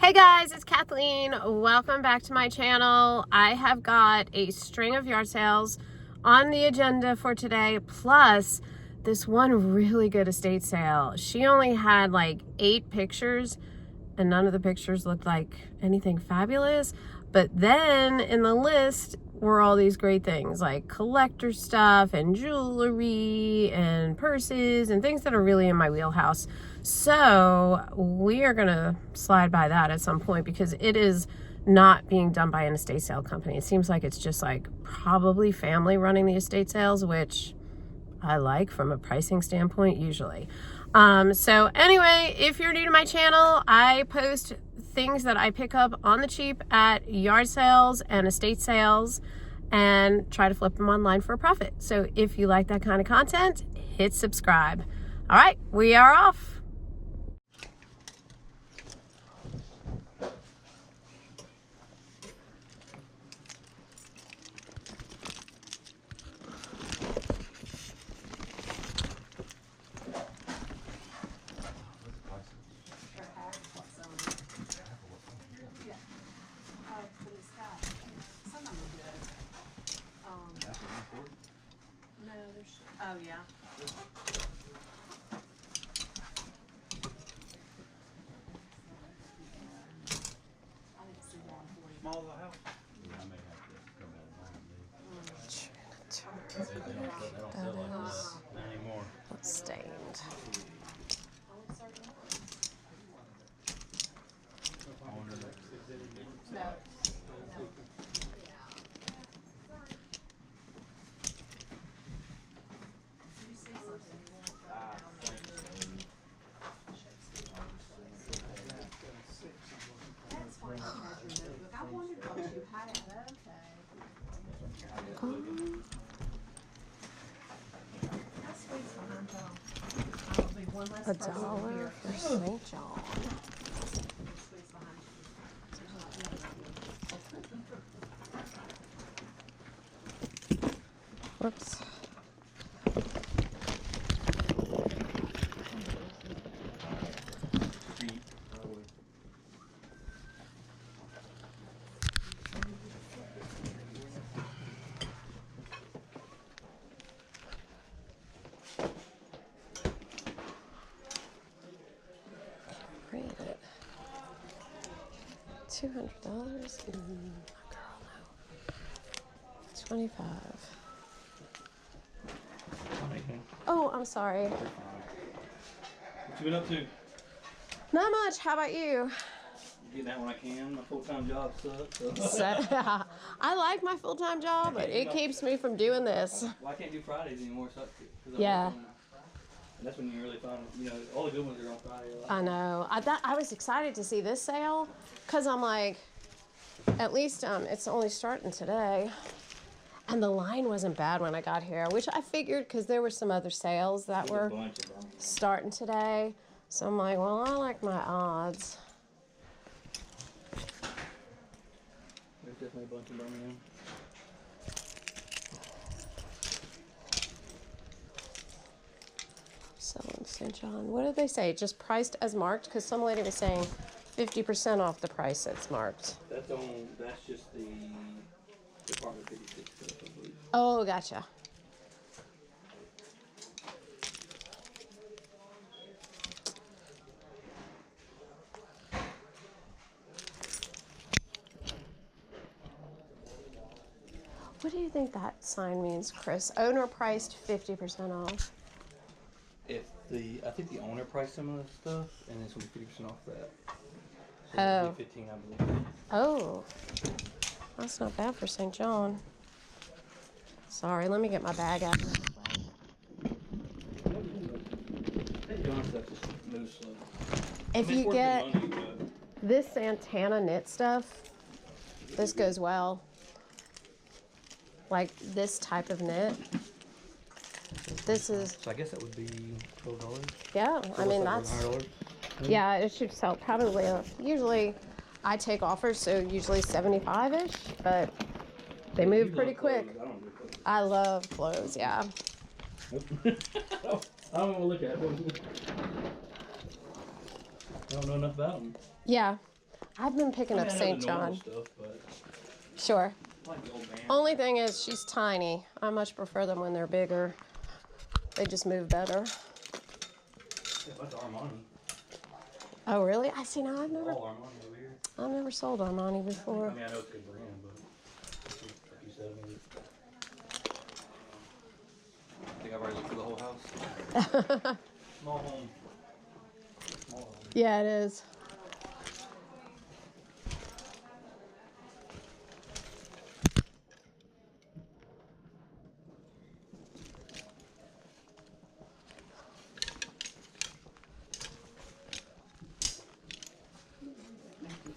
Hey guys, it's Kathleen. Welcome back to my channel. I have got a string of yard sales on the agenda for today, plus this one really good estate sale. She only had like 8 pictures and none of the pictures looked like anything fabulous. But then in the list were all these great things like collector stuff and jewelry and purses and things that are really in my wheelhouse. So we are gonna slide by that at some point because it is not being done by an estate sale company. It seems like it's just like probably family running the estate sales, which I like from a pricing standpoint usually. So anyway, if you're new to my channel, I post things that I pick up on the cheap at yard sales and estate sales and try to flip them online for a profit. So if you like that kind of content, hit subscribe. All right, we are off. Oh yeah. Small of the house. Yeah, I may have to come out of they don't sell like this anymore. That's stained. I wonder No. $1 for St. John. Whoops. Read it. $200? Girl, no. 25. Oh, I'm sorry. What you been up to? Not much. How about you? Getting out when I can. My full-time job sucks. So, I like my full-time job, but it keeps me from doing this. Well, I can't do Fridays anymore, so Yeah. And that's when you really find, all the good ones are on Friday. I know. I was excited to see this sale because I'm like, at least it's only starting today. And the line wasn't bad when I got here, which I figured because there were some other sales that were starting today. So I'm like, well, I like my odds. There's definitely a bunch of Birmingham. Selling St. John. What did they say? Just priced as marked? Because some lady was saying 50% off the price that's marked. That's just the Department 56 stuff, I believe. Oh, gotcha. What do you think that sign means, Chris? Owner priced 50% off. I think the owner priced some of the stuff, and this will be 50% off that. So Oh. it'll be 15, I believe. Oh, that's not bad for St. John. Sorry, let me get my bag out. John stuff just moves slow. If you get this Santana knit stuff, this goes well. Like this type of knit. This is. So I guess that would be $12. Yeah, I mean that's. $100. Yeah, it should sell probably. Usually, I take offers, so usually 75-ish, but they move pretty quick. I love clothes. Yeah. I don't want to look at them. I don't know enough about them. Yeah. I've been picking up I know St. the normal John. stuff, but Sure. like the old man. Only thing is she's tiny. I much prefer them when they're bigger. They just move better. Yeah, that's Armani. Oh, really? I see. Now I've never All Armani over here. sold Armani before. I mean, I know it's a good brand, but like you said, I mean, I think I've already looked through the whole house. Small home. Small home. Yeah, it is.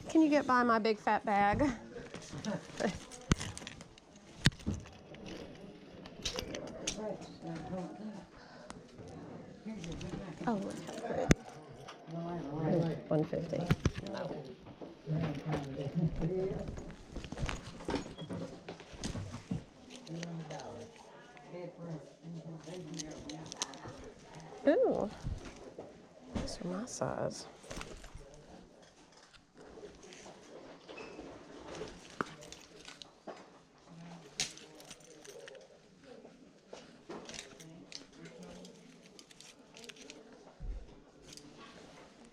Can you get by my big fat bag? Oh, look how pretty. 150. No. Ooh. These are my size.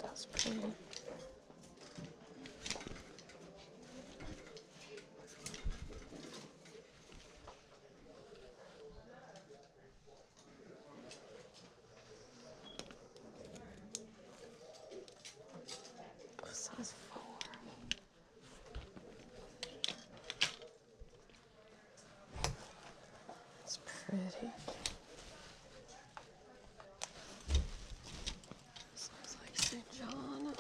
That's pretty. Size 4. It's pretty. Sounds like St. John.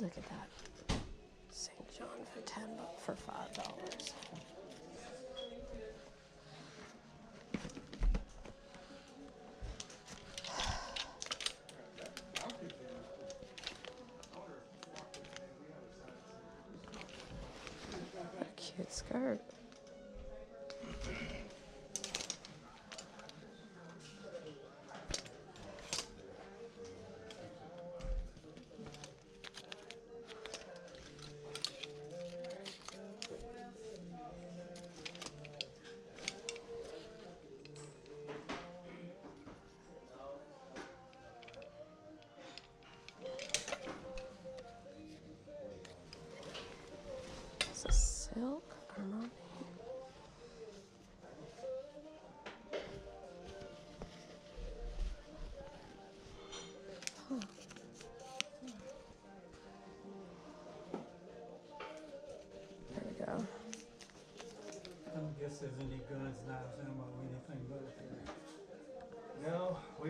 Look at that. St. John for $5. What a cute skirt. It's a silk Armani. Huh. There we go. I don't guess there's any guns, knives, ammo, anything but there. No, we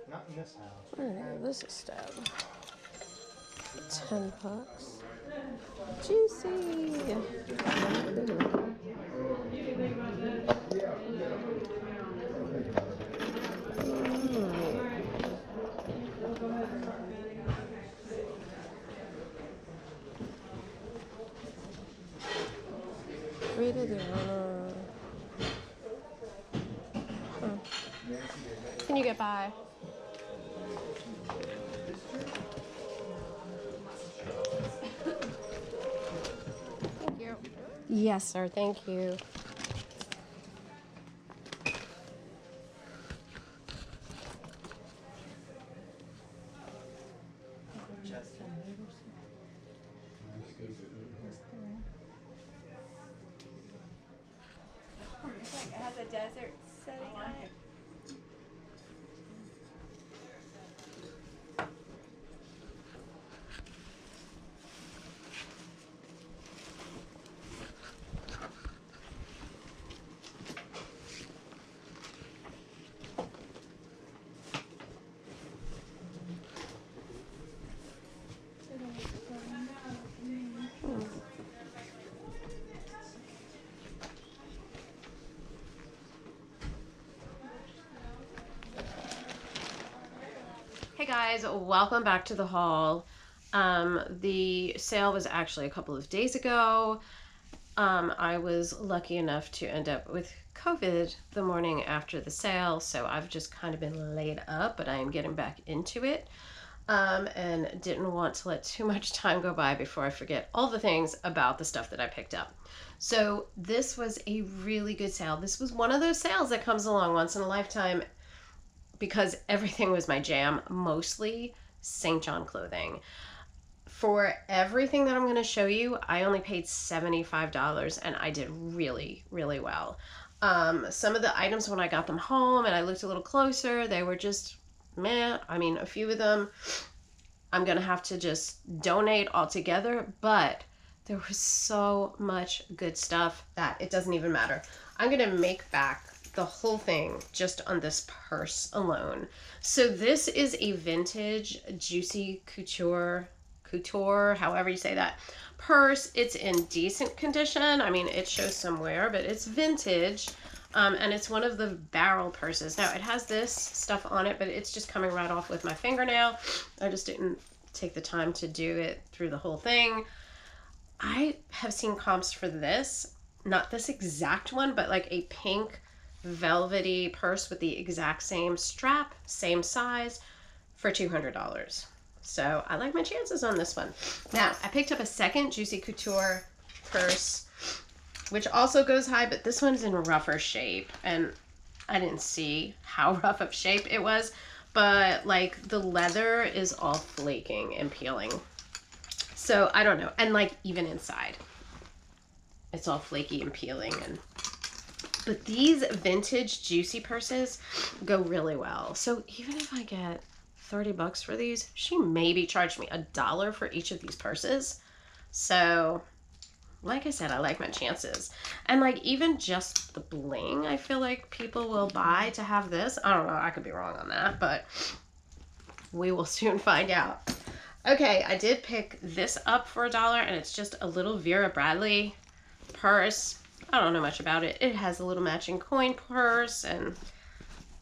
not in this house. Oh, this is stab. $10. Juicy. Rita Diana. Huh. Can you get by? Thank you. Yes, sir. Thank you. It has a desert setting on it. Hey guys, welcome back to the haul. The sale was actually a couple of days ago. I was lucky enough to end up with COVID the morning after the sale, so I've just kind of been laid up, but I am getting back into it. And didn't want to let too much time go by before I forget all the things about the stuff that I picked up. So this was a really good sale. This was one of those sales that comes along once in a lifetime because everything was my jam, mostly St. John clothing. For everything that I'm going to show you, I only paid $75 and I did really, really well. Some of the items when I got them home and I looked a little closer, they were just meh. I mean, a few of them I'm going to have to just donate altogether, but there was so much good stuff that it doesn't even matter. I'm going to make back the whole thing just on this purse alone. So this is a vintage Juicy Couture, however you say that, purse. It's in decent condition. I mean, it shows some wear, but it's vintage. And it's one of the barrel purses. Now it has this stuff on it, but it's just coming right off with my fingernail. I just didn't take the time to do it through the whole thing. I have seen comps for this, not this exact one, but like a pink velvety purse with the exact same strap, same size, for $200. So I like my chances on this one. Now I picked up a second Juicy Couture purse, which also goes high, but this one's in rougher shape, and I didn't see how rough of shape it was, but like the leather is all flaking and peeling. So I don't know. And like even inside, it's all flaky and peeling. But these vintage Juicy purses go really well. So even if I get $30 for these, she maybe charged me $1 for each of these purses. So like I said, I like my chances. And like even just the bling, I feel like people will buy to have this. I don't know, I could be wrong on that, but we will soon find out. Okay, I did pick this up for $1, and it's just a little Vera Bradley purse. I don't know much about it. It has a little matching coin purse, and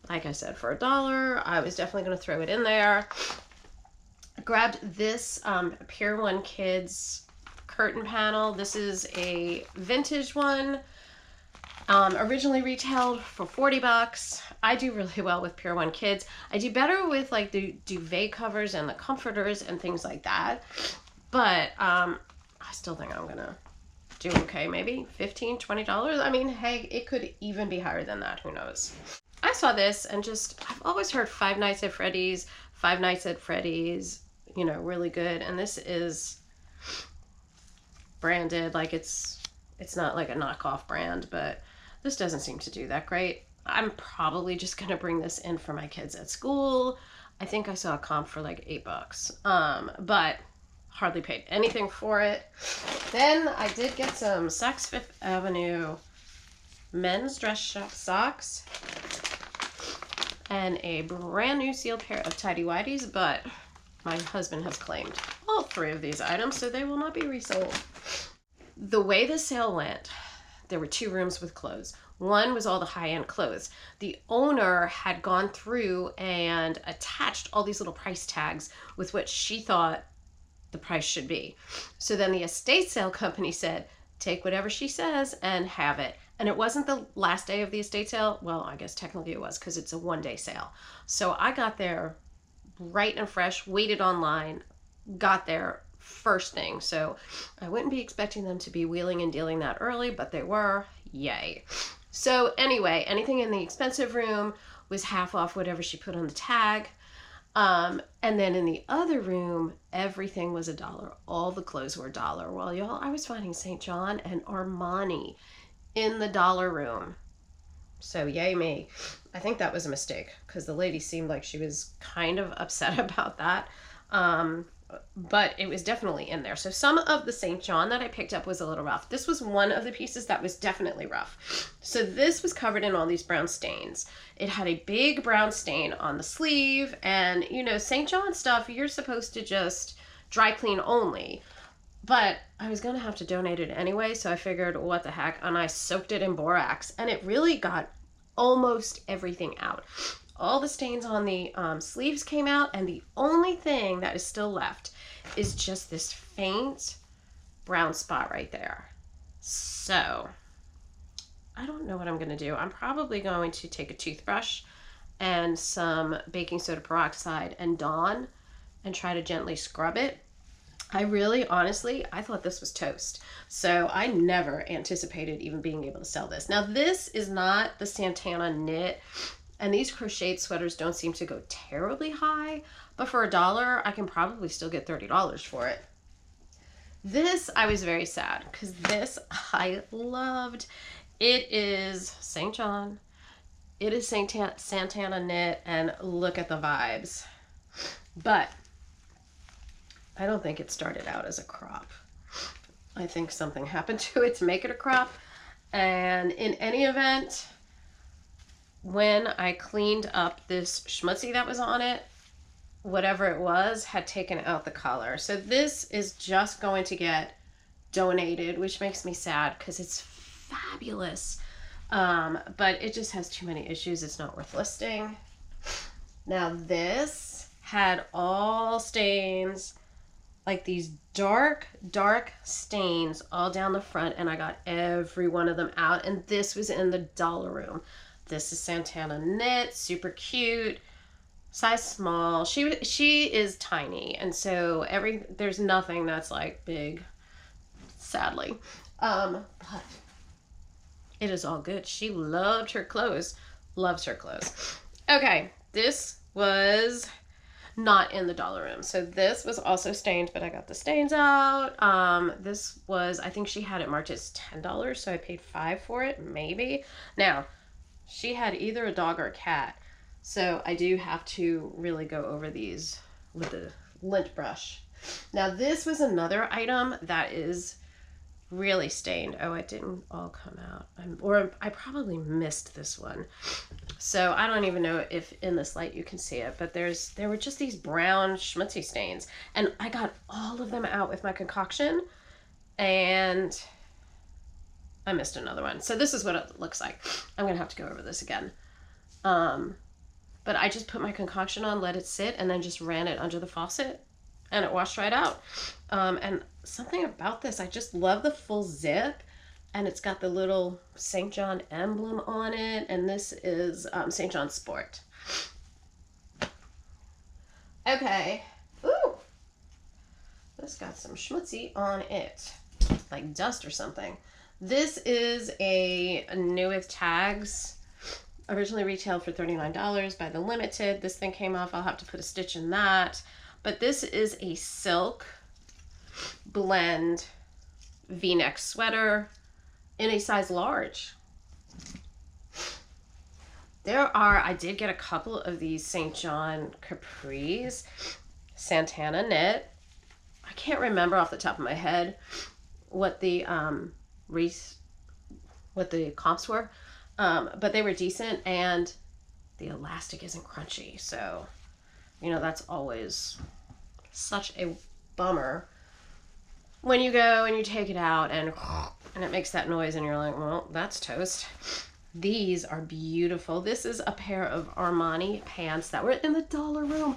like I said, for $1, I was definitely going to throw it in there. I grabbed this Pier 1 Kids curtain panel. This is a vintage one. Originally retailed for 40 bucks. I do really well with Pier 1 Kids. I do better with like the duvet covers and the comforters and things like that. But I still think I'm gonna do okay. Maybe $15, $20. I mean, hey, it could even be higher than that. Who knows? I saw this and just, I've always heard Five Nights at Freddy's, you know, really good. And this is branded, like it's not like a knockoff brand, but this doesn't seem to do that great. I'm probably just gonna bring this in for my kids at school. I think I saw a comp for like $8, but hardly paid anything for it. Then I did get some Saks Fifth Avenue men's dress socks and a brand new sealed pair of tidy whities, but my husband has claimed all 3 of these items, so they will not be resold. The way the sale went, there were 2 rooms with clothes. One was all the high-end clothes. The owner had gone through and attached all these little price tags with what she thought the price should be. So then the estate sale company said, take whatever she says and have it. And it wasn't the last day of the estate sale. Well, I guess technically it was because it's a 1-day sale. So I got there bright and fresh, waited online, got there first thing. So I wouldn't be expecting them to be wheeling and dealing that early, but they were. Yay. So anyway, anything in the expensive room was half off whatever she put on the tag. And then in the other room, everything was $1. All the clothes were $1. Well, y'all, I was finding St. John and Armani in the $1 room. So yay me. I think that was a mistake because the lady seemed like she was kind of upset about that. But it was definitely in there. So some of the St. John that I picked up was a little rough. This was one of the pieces that was definitely rough. So this was covered in all these brown stains. It had a big brown stain on the sleeve, and you know, St. John stuff, you're supposed to just dry clean only. But I was going to have to donate it anyway, so I figured, what the heck, and I soaked it in borax, and it really got almost everything out. All the stains on the sleeves came out, and the only thing that is still left is just this faint brown spot right there. So I don't know what I'm going to do. I'm probably going to take a toothbrush and some baking soda peroxide and Dawn and try to gently scrub it. I really, honestly, I thought this was toast. So I never anticipated even being able to sell this. Now, this is not the Santana knit, and these crocheted sweaters don't seem to go terribly high, but for $1, I can probably still get $30 for it. This, I was very sad because this I loved. It is St. John. It is Santana knit, and look at the vibes. But I don't think it started out as a crop. I think something happened to it to make it a crop. And in any event, when I cleaned up this schmutzy that was on it, whatever it was had taken out the color. So this is just going to get donated, which makes me sad because it's fabulous. But it just has too many issues. It's not worth listing. Now this had all stains, like these dark stains all down the front, and I got every one of them out, and this was in the $1 room. This is Santana knit, super cute, size small. She is tiny, and so there's nothing that's like big, sadly. But it is all good. She loved her clothes, loves her clothes. Okay, this was not in the $1 room. So this was also stained, but I got the stains out. This was, I think she had it marked as $10, so I paid $5 for it, maybe. Now, she had either a dog or a cat, so I do have to really go over these with the lint brush. Now, this was another item that is really stained. Oh, it didn't all come out. Or I probably missed this one. So I don't even know if in this light you can see it, but there were just these brown schmutzy stains. And I got all of them out with my concoction, and I missed another one. So this is what it looks like. I'm going to have to go over this again. But I just put my concoction on, let it sit, and then just ran it under the faucet, and it washed right out. And something about this, I just love the full zip, and it's got the little St. John emblem on it, and this is St. John Sport. Okay. Ooh! This got some schmutzy on it, like dust or something. This is a new with tags. Originally retailed for $39 by the Limited. This thing came off. I'll have to put a stitch in that. But this is a silk blend V-neck sweater in a size large. I did get a couple of these St. John capris, Santana knit. I can't remember off the top of my head what the comps were, but they were decent, and the elastic isn't crunchy. So, you know, that's always such a bummer when you go and you take it out and it makes that noise and you're like, well, that's toast. These are beautiful. This is a pair of Armani pants that were in the dollar room.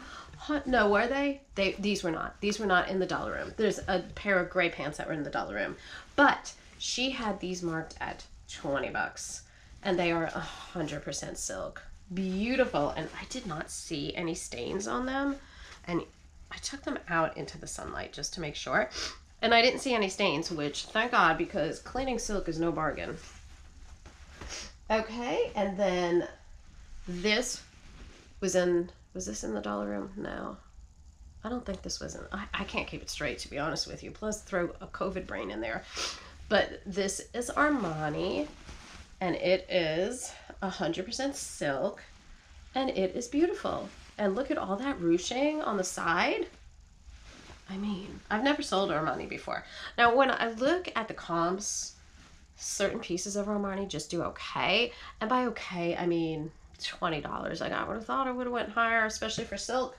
No, were they? These were not. These were not in the dollar room. There's a pair of gray pants that were in the dollar room. But she had these marked at $20. And they are 100% silk. Beautiful. And I did not see any stains on them. And I took them out into the sunlight just to make sure. And I didn't see any stains, which thank God, because cleaning silk is no bargain. Okay, and then this was this in the dollar room? No. I don't think this was in, I can't keep it straight, to be honest with you. Plus throw a COVID brain in there. But this is Armani, and it is 100% silk, and it is beautiful. And look at all that ruching on the side. I mean, I've never sold Armani before. Now, when I look at the comps, certain pieces of Armani just do okay. And by okay, I mean $20. Like, I would have thought I would have went higher, especially for silk.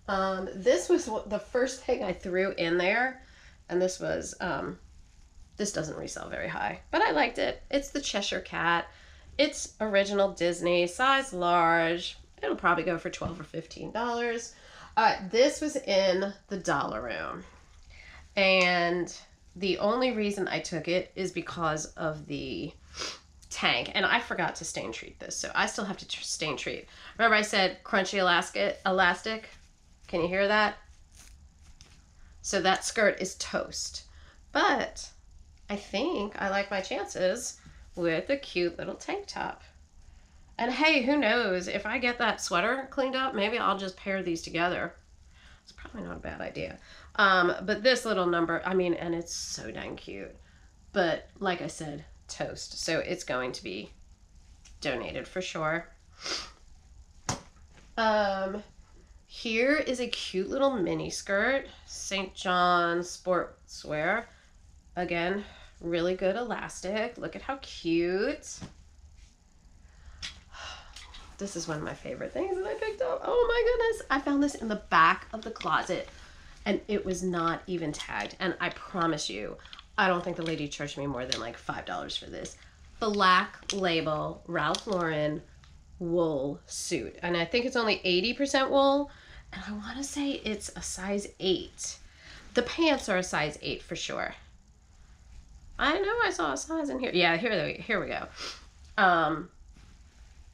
This was the first thing I threw in there. And this was, this doesn't resell very high, but I liked it. It's the Cheshire Cat. It's original Disney, size large. It'll probably go for $12 or $15. This was in the dollar room. And the only reason I took it is because of the tank. And I forgot to stain treat this, so I still have to stain treat. Remember I said crunchy elastic? Can you hear that? So that skirt is toast. But I think I like my chances with a cute little tank top. And hey, who knows? If I get that sweater cleaned up, maybe I'll just pair these together. It's probably not a bad idea. But this little number, I mean, and it's so dang cute. But like I said, toast. So it's going to be donated for sure. Here is a cute little mini skirt. St. John Sportswear. Again, really good elastic. Look at how cute. This is one of my favorite things that I picked up. Oh my goodness. I found this in the back of the closet, and it was not even tagged. And I promise you, I don't think the lady charged me more than like $5 for this. Black label Ralph Lauren wool suit. And I think it's only 80% wool. And I want to say it's a size 8. The pants are a size 8 for sure. I know I saw a size in here. Yeah, here we go.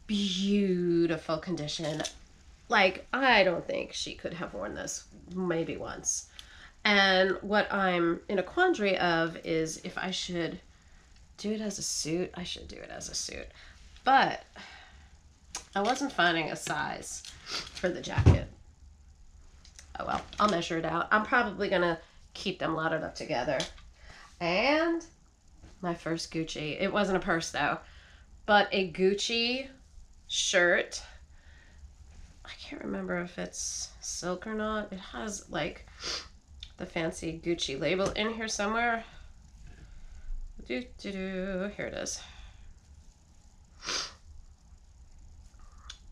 Beautiful condition. Like, I don't think she could have worn this maybe once. And what I'm in a quandary of is if I should do it as a suit. I should do it as a suit. But I wasn't finding a size for the jacket. Oh well, I'll measure it out. I'm probably gonna keep them laddered up together. And my first Gucci. It wasn't a purse though, but a Gucci shirt. I can't remember if it's silk or not. It has like the fancy Gucci label in here somewhere. Here it is.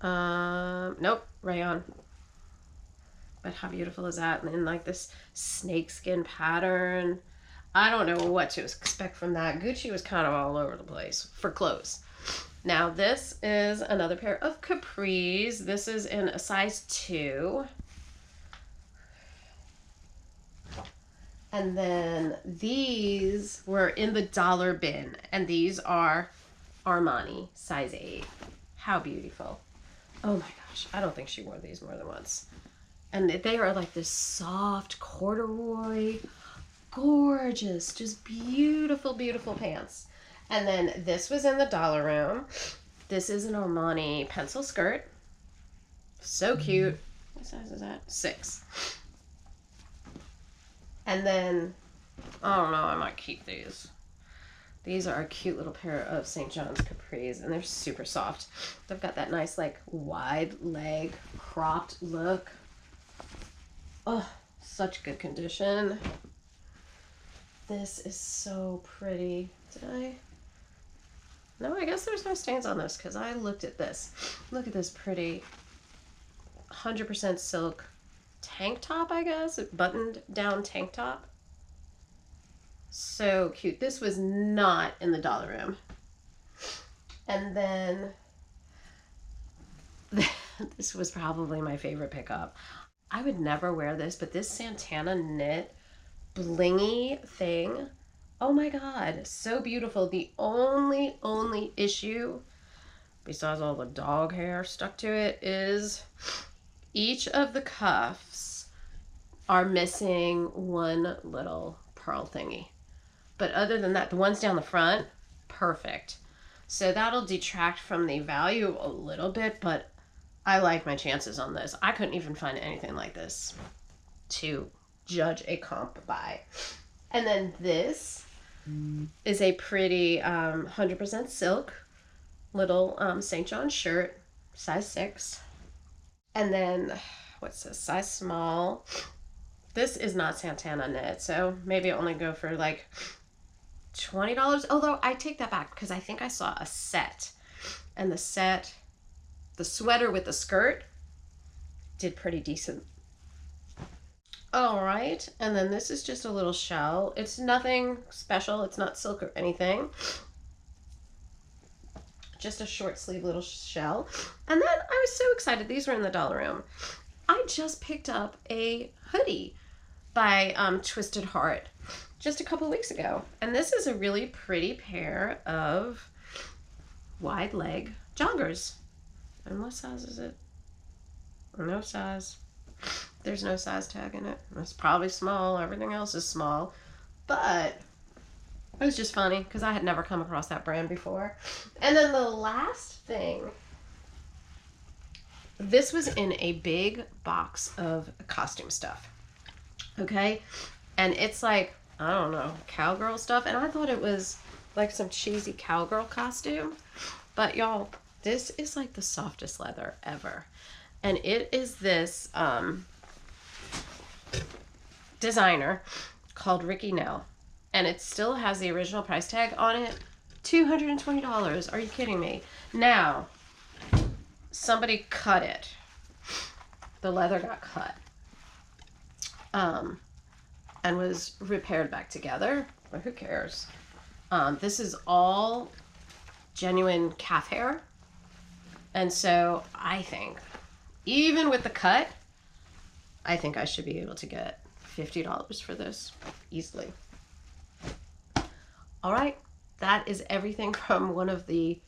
Nope, rayon. But how beautiful is that? And in like this snakeskin pattern. I don't know what to expect from that. Gucci was kind of all over the place for clothes. Now this is another pair of capris. This is in a size 2. And then these were in the dollar bin. And these are Armani, size 8. How beautiful. Oh my gosh, I don't think she wore these more than once. And they are like this soft corduroy, gorgeous, just beautiful, beautiful pants. And then this was in the dollar room. This is an Armani pencil skirt. So cute. What size is that? 6. And then, I don't know, I might keep these. These are a cute little pair of St. John's capris, and they're super soft. They've got that nice, like, wide leg, cropped look. Oh, such good condition. This is so pretty. Did I? No, I guess there's no stains on this because I looked at this. Look at this pretty 100% silk tank top, I guess. Buttoned down tank top. So cute. This was not in the dollar room. And then this was probably my favorite pickup. I would never wear this, but this Santana knit blingy thing, oh my god, so beautiful. The only issue, besides all the dog hair stuck to it, is each of the cuffs are missing one little pearl thingy. But other than that, the ones down the front, perfect. So that'll detract from the value a little bit, but I like my chances on this. I couldn't even find anything like this to judge a comp by. And then this is a pretty 100% silk little St. John's shirt, size 6. And then, what's this, size small. This is not Santana knit, so maybe I'll only go for like $20. Although I take that back because I think I saw a set. And the set, the sweater with the skirt, did pretty decent. All right, and then this is just a little shell. It's nothing special. It's not silk or anything. Just a short sleeve little shell. And then I was so excited. These were in the dollar room. I just picked up a hoodie by Twisted Heart just a couple weeks ago. And this is a really pretty pair of wide leg joggers. And what size is it? No size. There's no size tag in it. It's probably small. Everything else is small. But it was just funny because I had never come across that brand before. And then the last thing, this was in a big box of costume stuff. Okay? And it's like, I don't know, cowgirl stuff. And I thought it was like some cheesy cowgirl costume. But y'all, this is like the softest leather ever. And it is this designer called Ricky Nell. And it still has the original price tag on it. $220. Are you kidding me? Now, somebody cut it. The leather got cut. And was repaired back together. But who cares? This is all genuine calf hair. And so I think, even with the cut, I think I should be able to get $50 for this easily. All right, that is everything from one of the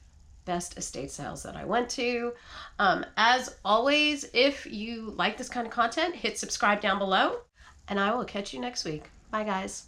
best estate sales that I went to. As always, if you like this kind of content, hit subscribe down below, and I will catch you next week. Bye, guys.